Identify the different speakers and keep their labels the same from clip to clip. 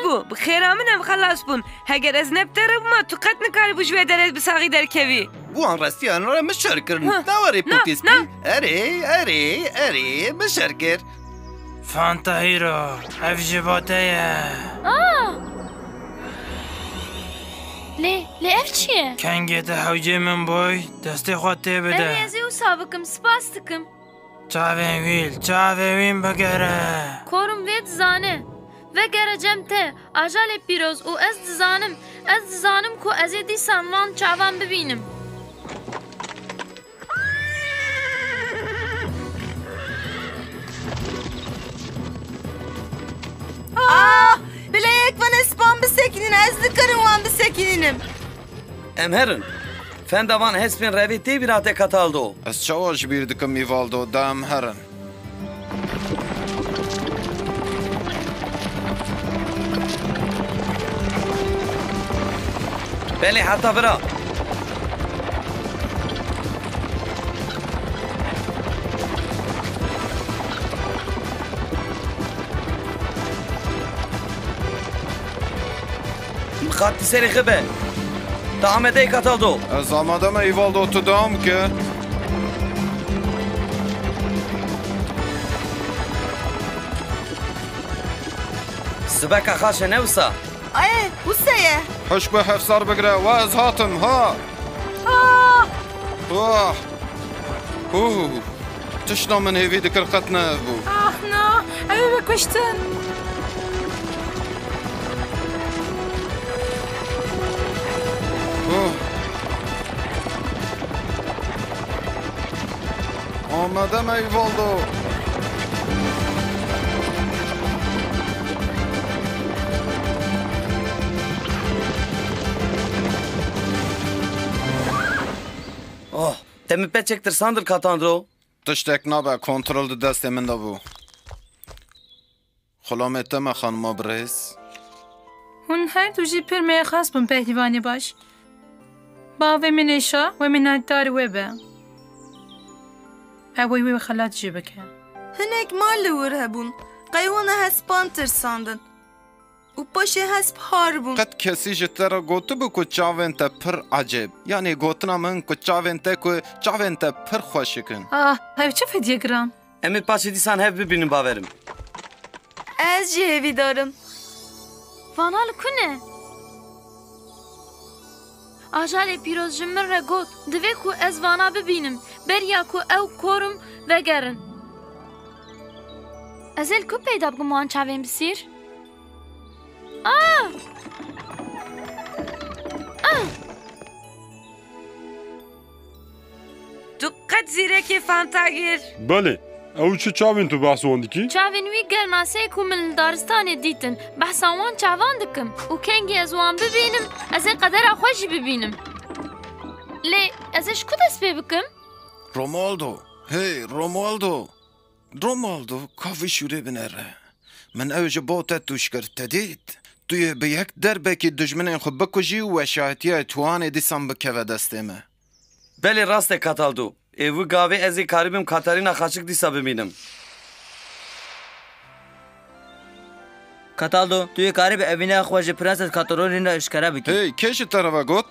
Speaker 1: بو بخیرا منم خلاص بون هگر از نبتره بما تو قد نکاری بو جوه درست بساقی در کوی
Speaker 2: بوان رستیان را مشار کرن داوری پوکیس بی اره مشار کر
Speaker 3: فانتا هیرو اف جباتیه
Speaker 4: لی اف چیه؟
Speaker 3: کنگیت حوجه من بای دستی خود تی بده
Speaker 4: ازی و سابقم سپاس دکم
Speaker 3: چاوین وین بگره
Speaker 4: کورم وید زانه وگره جمته آجال پیروز و از دزانم کو ازی دی سانوان چاوان ببینم
Speaker 1: بلایک من اسپان بسکنین از دکرم وان بسکنینم
Speaker 2: امهرن فندوان هسپین روی تی بیراته کتالدو
Speaker 5: از چاواش بیر دکم ایوالدو دام هرن
Speaker 2: بله حتی برا خط سری خبه تا آمده کتالدو
Speaker 5: از آمدم ایوالدو تو دام که
Speaker 2: سبک خاشه نوسا
Speaker 1: وسیه
Speaker 5: حش به حفصار بگره و از هاتم ها تشنا من هیوی دکر قطنه بو
Speaker 1: نه اوی بکشتن
Speaker 5: آمدم ایوالدو
Speaker 2: تمی پچکتر ساندر کاتاندرو
Speaker 5: تشتک نابه کنترل دست من دا بو خلامت ما خانم برس
Speaker 6: هون هر دو جی پر میخواست بون پهلیوانی باش با و منشا و منادار و به اوی وی خلات جی بکن
Speaker 1: هنک مال ور هبون قیوانه هسپان ترساندن و باشه هسپ هار بون
Speaker 5: قد کسی جتر گوتو بو کو چاوین تا پر عجب یعنی گوتنا من کو چاوین تا پر خوشکن
Speaker 6: هاو چه فدیه گرام
Speaker 2: امی پاچی دیسان هف ببینیم باورم
Speaker 1: از جی هوی دارم
Speaker 4: وانال کنه آجال پیروز جمر را گوت دوی کو از وانا ببینم بریا کو او کورم وگرن ازل کو پیدا بگم وان چاوین بسیر؟
Speaker 1: تو قد زیرکی فانتاگیر
Speaker 7: بله او چه چاوین تو بحث واندکی؟
Speaker 4: چاوین وی گرناسه کو من دارستان دیتن بحثا وان چاوان دکم و کنگی از وان ببینم از این قدر خوشی ببینم لی ازش کو دست بکم؟
Speaker 5: رومالدو هی رومالدو کافی شوره بنره من اوج بوتا توش کرد تدید توی به یک دربه که دجمن خود بکجی و شاهدیه توانه دیسان بکوه دستیمه
Speaker 2: بله راست کتالدو ایوو گاوی ازی کاربیم کاتارینا خاچک دیسا ببینم
Speaker 8: کتالدو توی کاری به اوینه خواج پرنسس کاتارولین را اشکره بکی
Speaker 5: هی کش طرفه گوت؟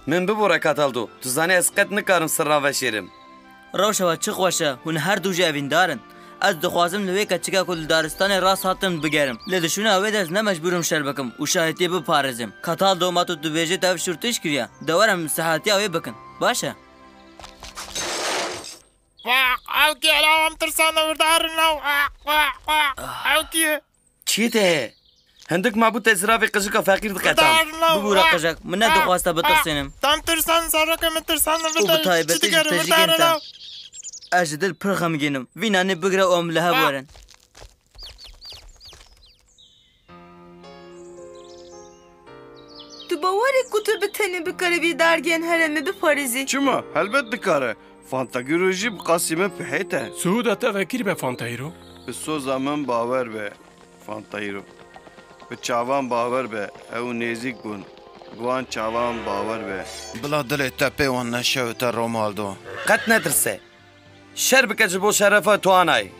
Speaker 2: من ببوره کتالدو تو زنی از قد نکارم سر را وشیرم
Speaker 8: روشه و چه خوشه هون هر دوجه اوین دارن از دخوازم لوی کچکا کل دارستان راست هاتم بگرم لدشونه اوید از نمجبورم شر بکم و شاهدی بپارزم کتالدو ما تو بیجه تاف شورتش کریا دورم صحاتی اوی بکن باشه
Speaker 3: او کی الان ترسانه وردارنو او کی
Speaker 2: چی ده؟ هندک ما بود ازرافی قشقا فقیر دقیتم
Speaker 8: ببورا قشق من ندخواسته بترسینم
Speaker 3: تام ترسان سرکم ترسانه
Speaker 8: و بطایبتش تجیگن تا اجدل پر خمگینم وینانه بگره اوم لها بورن
Speaker 1: تو باوری کتر بتنی بکاره بی درگین هرمه بپارزی
Speaker 9: چما هلبت دکاره فانتاگیروژی بقاسمه پهیته
Speaker 7: سهودا تفکر به فانتایرو
Speaker 9: به سو زمان باور به فانتایرو به چاوان باور به او نزیک بون گوان چاوان باور به
Speaker 5: بلا دل تپه و نشوت رومالدو
Speaker 2: قد ندرسه شر بکج بو شرفه توانای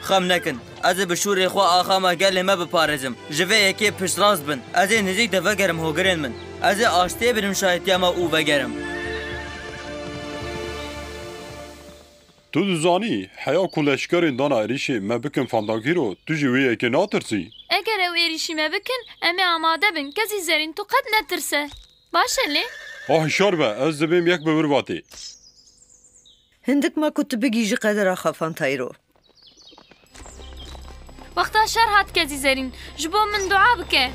Speaker 8: خم نکن Ez ê bi şûrê xwe axama gelê me biparêzim. Ji vê yekê piştrast bin. Ez ê nêzik de vegerim hogirên min. Ez ê aştiyê binim şahitiya me û vegerim.
Speaker 7: Tu dizanî heya ku leşkerên dana êrişê me bikin fandagîro tu jî wê yekê natirsî.
Speaker 4: Eger ew êrişî me bikin, em ê amade bin. Kesî zerîn tu qet netirse. Baş e lê?
Speaker 7: Ah hişar be ez dibêm yek bi wir batê.
Speaker 10: Hindik ma ku tu bigî ji qedera xwe Fantayro.
Speaker 4: Wexta şer hat kesî zerîn. Ji bo min dua bike.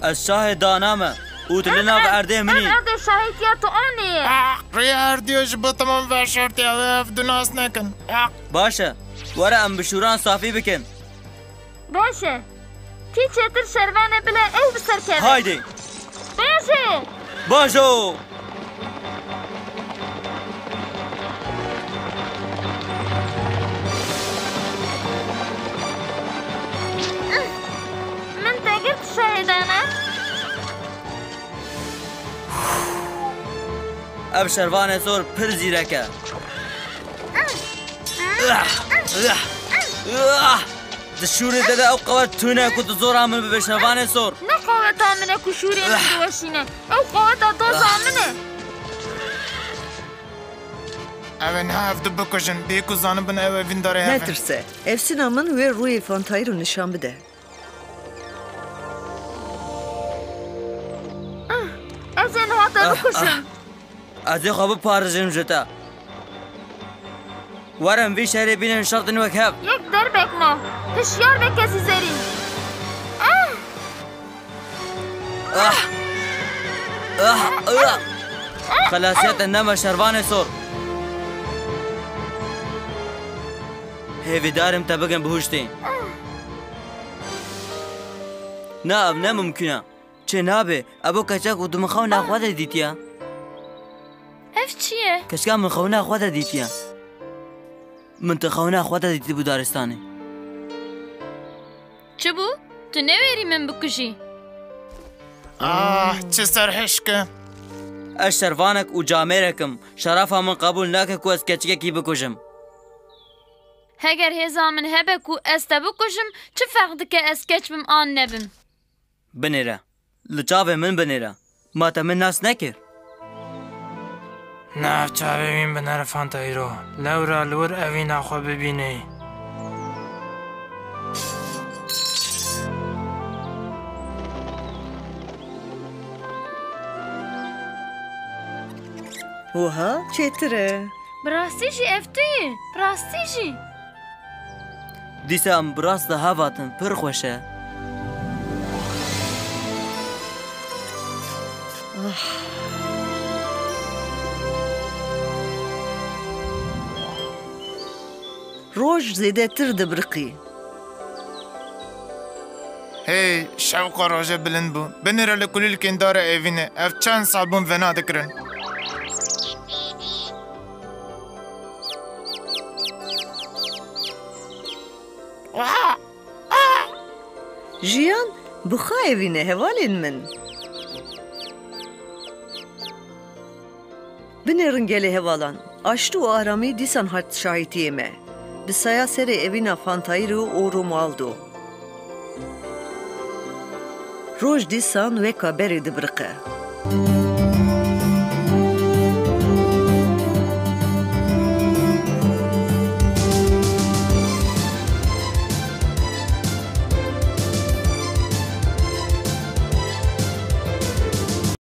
Speaker 8: Ez şahê dana me û tu li nav erdê min î.
Speaker 4: Erdê şahitiya tu anê.
Speaker 3: Rêya erdiyo ji bo temam veşartiya ev dunas nekin.
Speaker 8: Baş e. Were em bi şûran safî bikin.
Speaker 4: Baş e. Kî çêtir şervanê bile ew bi ser keve.
Speaker 8: Haydi.
Speaker 4: Baş e.
Speaker 8: Baş o.
Speaker 4: Min te girt şahidane.
Speaker 8: Ev şervanê sor pir zîrek e. Di şûrê de ew qewet tune ku tu zora min bibe şervanê sor.
Speaker 4: Ne qaweta min e ku şûrê min diweşîne. Ew qaweta doza min e.
Speaker 3: Ev ne ev du bikujin. Bê ku zanibin ev evîn dare hevin.
Speaker 10: Netirse. Evsina min wê rûyê Fantayro nişan bide.
Speaker 4: Ez ê niha te bikuşim.
Speaker 8: Ez ê xwe biparêzim ji te. Werim vî şerê bînin şertên wek hev.
Speaker 4: Yek derbek ma. Hişyar be kesî zerîn.
Speaker 8: Xelasiyete neme şervanê sor. Hêvîdarim te bigin bi huştê. Na ev ne mumkün e. Çê nabe ev keçek û tu min xewna xwe de dîtiye.
Speaker 4: Ev çi ye?
Speaker 8: Keşke min xewna xwe de dîtiye. Min te xewna xwe de dîtî bû daristanê.
Speaker 4: Çi bû? Tu neverî min bikujî.
Speaker 3: Çi serhişke.
Speaker 8: Ez şervanek û camêrekim. Şerafa min qebûl nake ku ez keçikekî bikujim.
Speaker 4: Heger hêza min hebe ku ez te bikujim, çi ferq dike ez keç bim an nebim?
Speaker 8: Binêre. Li çavê min binêre. Ma te min nas nekir.
Speaker 3: Nav çavê wîn binere Fantayro. Lewra li wir evîna xwe bibînê.
Speaker 10: Oha çêtir e.
Speaker 4: Bi rastî jî ev tu yî. Rastî jî.
Speaker 8: Dîsa em bi rast de hevatin pir xweş e.
Speaker 10: Roj zêdetir dibiriqî.
Speaker 3: Hey şewqa roja bilind bû. Binêre li kulîlkên dara evînê. Ev çend sal bûn vena dikirin.
Speaker 10: Jiyan bixa evîne hevalên min. Binêrin gelê hevalan. Aştı û aramî dîsan hat şahitiyê me. Bi saya serê evîna Fantayro û Romualdo. Roj dîsan weka berê dibiriqe.